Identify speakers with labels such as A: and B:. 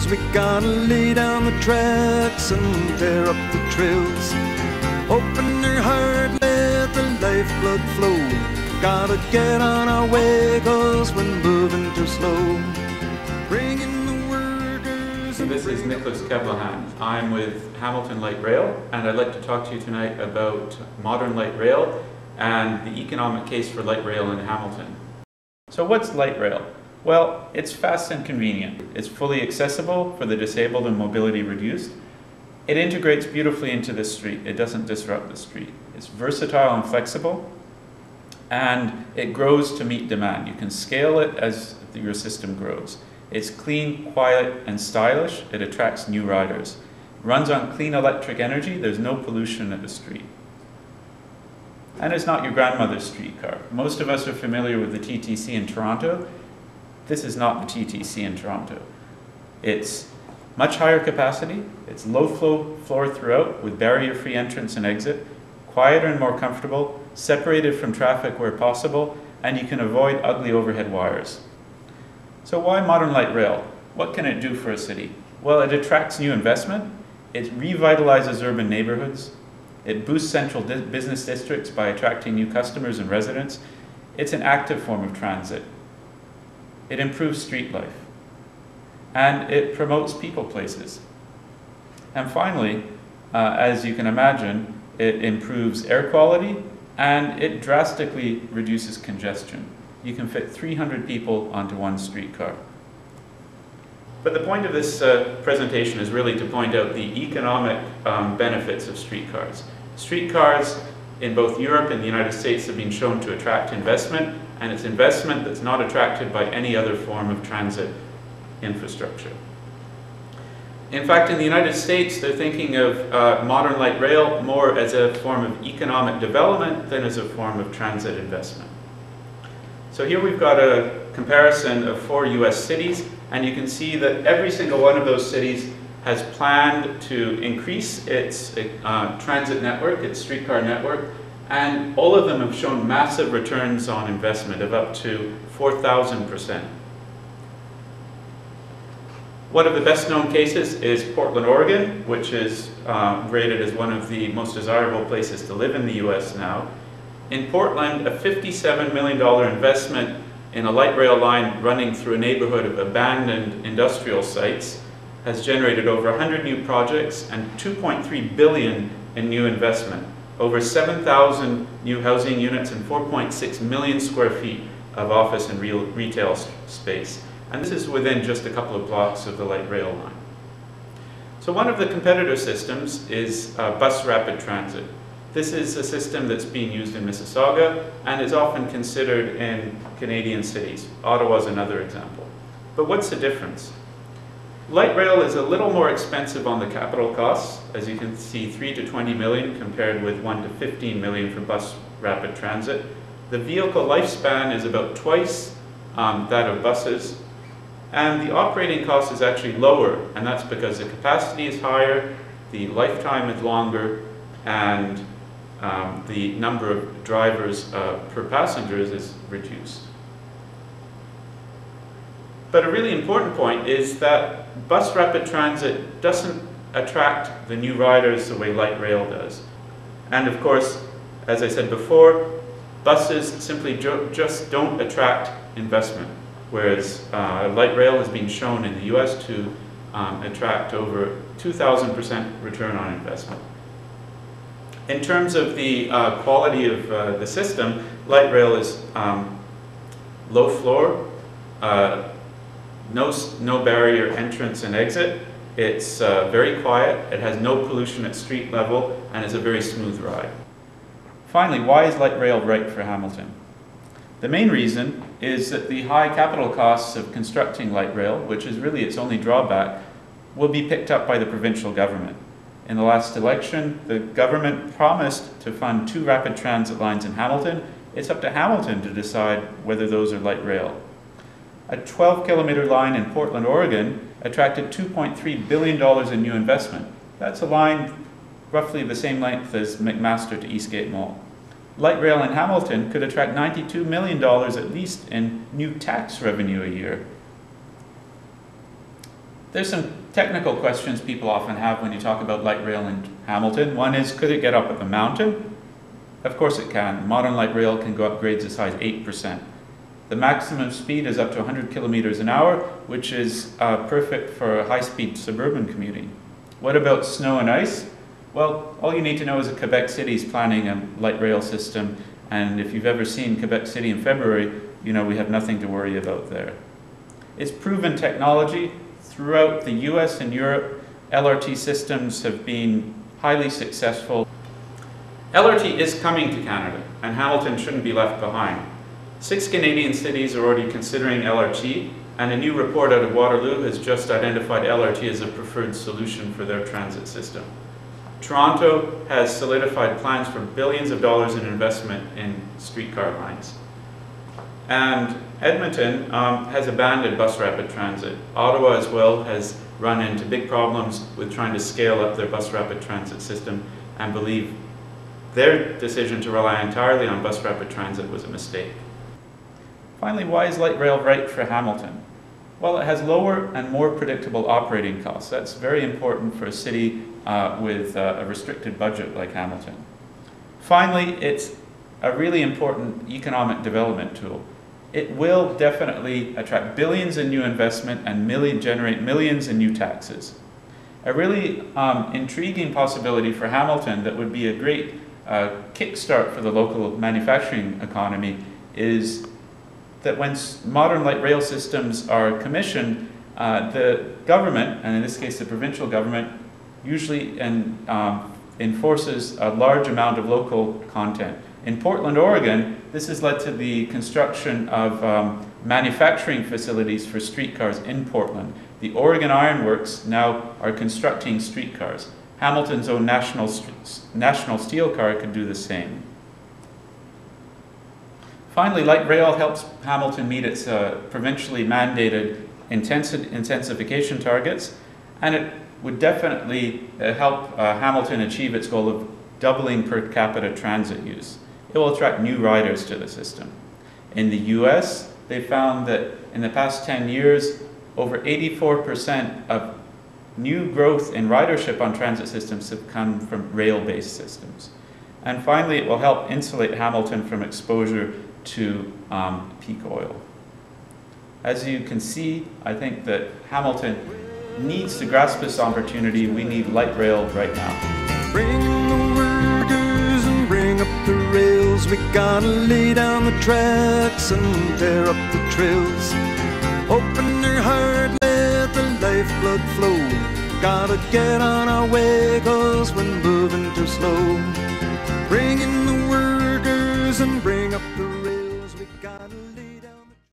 A: 'cause we gotta lay down the tracks and tear up the trails. Open your heart, let the lifeblood flow. Gotta get on our way, 'cause we're moving too slow. Bring in the workers.
B: This is Nicholas Keblahan. I'm with Hamilton Light Rail, and I'd like to talk to you tonight about modern light rail and the economic case for light rail in Hamilton. So what's light rail? Well, it's fast and convenient. It's fully accessible for the disabled and mobility reduced. It integrates beautifully into the street. It doesn't disrupt the street. It's versatile and flexible, and it grows to meet demand. You can scale it as your system grows. It's clean, quiet, and stylish. It attracts new riders. It runs on clean electric energy. There's no pollution at the street. And it's not your grandmother's streetcar. Most of us are familiar with the TTC in Toronto. This is not the TTC in Toronto. It's much higher capacity. It's low floor throughout with barrier-free entrance and exit, quieter and more comfortable, separated from traffic where possible, and you can avoid ugly overhead wires. So why modern light rail? What can it do for a city? Well, it attracts new investment. It revitalizes urban neighborhoods. It boosts central business districts by attracting new customers and residents. It's an active form of transit. It improves street life. And it promotes people places. And finally, as you can imagine, it improves air quality and it drastically reduces congestion. You can fit 300 people onto one streetcar. But the point of this presentation is really to point out the economic benefits of streetcars. Streetcars in both Europe and the United States have been shown to attract investment, and it's investment that's not attracted by any other form of transit infrastructure. In fact, in the United States, they're thinking of modern light rail more as a form of economic development than as a form of transit investment. So here we've got a comparison of 4 US cities, and you can see that every single one of those cities has planned to increase its transit network, its streetcar network, and all of them have shown massive returns on investment of up to 4,000%. One of the best known cases is Portland, Oregon, which is rated as one of the most desirable places to live in the US now. In Portland, a $57 million investment in a light rail line running through a neighborhood of abandoned industrial sites has generated over 100 new projects and $2.3 billion in new investment, over 7,000 new housing units and 4.6 million square feet of office and retail space. And this is within just a couple of blocks of the light rail line. So one of the competitor systems is bus rapid transit. This is a system that's being used in Mississauga and is often considered in Canadian cities. Ottawa is another example. But what's the difference? Light rail is a little more expensive on the capital costs. As you can see, 3 to 20 million compared with 1 to 15 million for bus rapid transit. The vehicle lifespan is about twice that of buses. And the operating cost is actually lower, and that's because the capacity is higher, the lifetime is longer, and the number of drivers per passenger is reduced. But a really important point is that bus rapid transit doesn't attract the new riders the way light rail does. And of course, as I said before, buses simply just don't attract investment, whereas light rail has been shown in the US to attract over 2,000% return on investment. In terms of the quality of the system, light rail is low floor, no barrier entrance and exit. It's very quiet, it has no pollution at street level, and it's a very smooth ride. Finally, why is light rail right for Hamilton? The main reason is that the high capital costs of constructing light rail, which is really its only drawback, will be picked up by the provincial government. In the last election, the government promised to fund 2 rapid transit lines in Hamilton. It's up to Hamilton to decide whether those are light rail. A 12-kilometer line in Portland, Oregon attracted $2.3 billion in new investment. That's a line roughly the same length as McMaster to Eastgate Mall. Light rail in Hamilton could attract $92 million at least in new tax revenue a year. There's some technical questions people often have when you talk about light rail in Hamilton. One is, could it get up at the mountain? Of course it can. Modern light rail can go up grades as high as 8%. The maximum speed is up to 100 kilometers an hour, which is perfect for high-speed suburban commuting. What about snow and ice? Well, all you need to know is that Quebec City is planning a light rail system, and if you've ever seen Quebec City in February, you know we have nothing to worry about there. It's proven technology. Throughout the US and Europe, LRT systems have been highly successful. LRT is coming to Canada, and Hamilton shouldn't be left behind. 6 Canadian cities are already considering LRT, and a new report out of Waterloo has just identified LRT as a preferred solution for their transit system. Toronto has solidified plans for billions of dollars in investment in streetcar lines. And Edmonton has abandoned bus rapid transit. Ottawa as well has run into big problems with trying to scale up their bus rapid transit system and believe their decision to rely entirely on bus rapid transit was a mistake. Finally, why is light rail right for Hamilton? Well, it has lower and more predictable operating costs. That's very important for a city with a restricted budget like Hamilton. Finally, it's a really important economic development tool. It will definitely attract billions in new investment and generate millions in new taxes. A really intriguing possibility for Hamilton that would be a great kickstart for the local manufacturing economy is that when modern light rail systems are commissioned, the government, and in this case the provincial government, usually enforces a large amount of local content. In Portland, Oregon, this has led to the construction of manufacturing facilities for streetcars in Portland. The Oregon Iron Works now are constructing streetcars. Hamilton's own National Steel Car could do the same. Finally, light rail helps Hamilton meet its provincially mandated intensification targets, and it would definitely help Hamilton achieve its goal of doubling per capita transit use. It will attract new riders to the system. In the US, they found that in the past 10 years, over 84% of new growth in ridership on transit systems have come from rail-based systems. And finally, it will help insulate Hamilton from exposure to peak oil. As you can see, I think that Hamilton needs to grasp this opportunity. We need light rail right now.
A: Bring the workers and bring up the rails. We gotta lay down the tracks and tear up the trails. Open your heart, let the lifeblood flow. Gotta get on our way, 'cause we're moving too slow. Bring in the workers and bring up the rails.